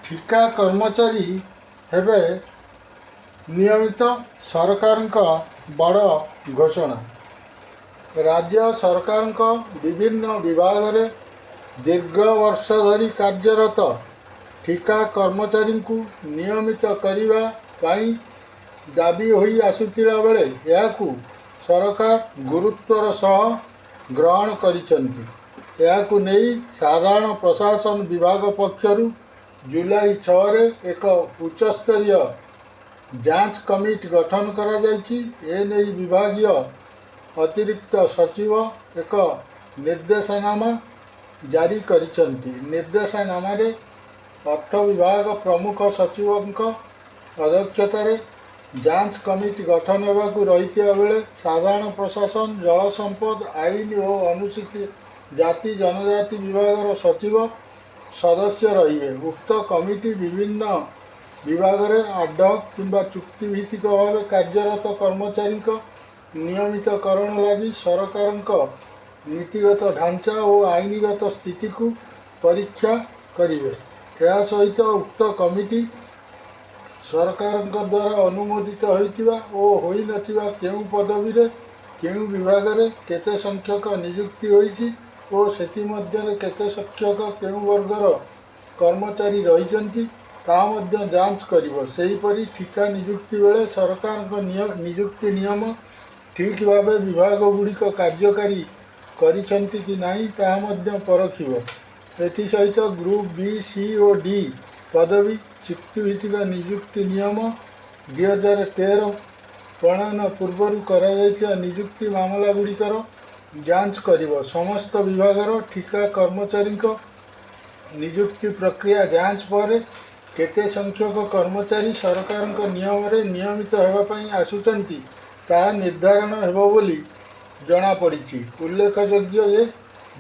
ठिका कर्मचारी हेबे नियमित सरकार बड़ घोषणा। राज्य सरकार विभिन्न विभाग में दीर्घ वर्ष धरी कार्यरत ठिका कर्मचारी को नियमित करने दाबी होई आसुतिला बेले याकू सरकार गुरुत्वर सह ग्रहण करिसंती। याकू नहीं साधारण प्रशासन विभाग पक्षरु जुलाई 6 रे एक उच्चस्तरीय जांच कमिटी गठन करा जायछि। एने विभागीय अतिरिक्त सचिव एक निर्देशनामा जारी करिसंती। निर्देशनामा रे अर्थ विभाग प्रमुख सचिवक अध्यक्षतार जांच कमिटी गठन होगाकू रही बेले साधारण प्रशासन जल संपद आईन और अनुसूचित जाति जनजाति विभाग सचिव सदस्य रहिबे। उक्त कमिटी विभिन्न विभाग में आडहक किंबा चुक्तिभित्तिक भाव कार्यरत कर्मचारी नियमितकरण लगी सरकार नीतिगत ढांचा और आईनगत स्थिति को परीक्षा करिवे। या सहित उक्त कमिटी सरकार द्वारा अनुमोदित होइतिबा और होई नथिबा केउ पदवी रे केउ विभाग रे केते संख्यक नियुक्ति होइछि और सेति मध्य केते संख्यक केउ वर्गर कर्मचारी रहिसंती ता मध्य जांच करिवो। सेहीपरि ठिका नियुक्ति बेले सरकार नियुक्ति नियम ठीक भाव विभाग गुड़िक कार्यकारी करिसंती कि नहीं ता मध्य परखिवो। एथि सहित ग्रुप बी सी और डी पदवी चुक्तिभित्तिक नियुक्ति नियम 2013 प्रणयन पूर्व करा नियुक्ति मामला गुड़िकर जांच करिवो। समस्त विभागर ठिका कर्मचारी नियुक्ति प्रक्रिया जांच पर केते संख्यक कर्मचारी सरकार नियम रे नियमित होगापाई आसुचंती ता निर्धारण हेबो बोली जना पड़ी। उल्लेखयोग्य जे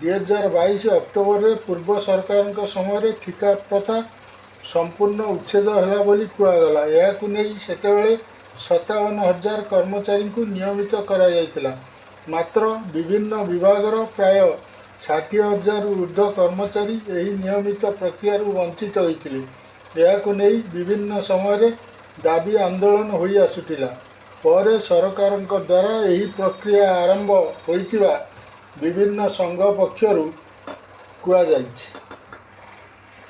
2022 अक्टोबर रे पूर्व सरकार समय ठिका प्रथा संपूर्ण उच्छेद होला बोली कुआगला। याकू नहीं सेतेबेले 57,000 कर्मचारी को नियमित करा जायतिला। मात्र विभिन्न विभागर प्राय 60,000 ऊर्ध्व कर्मचारी यही नियमित प्रक्रिया वंचित होइतिले। याकू नहीं विभिन्न समय दाबी आंदोलन होई आसुतिला। पर सरकार द्वारा यही प्रक्रिया आरंभ होइतिबा विभिन्न संघ पक्षरु कुआ जायछि।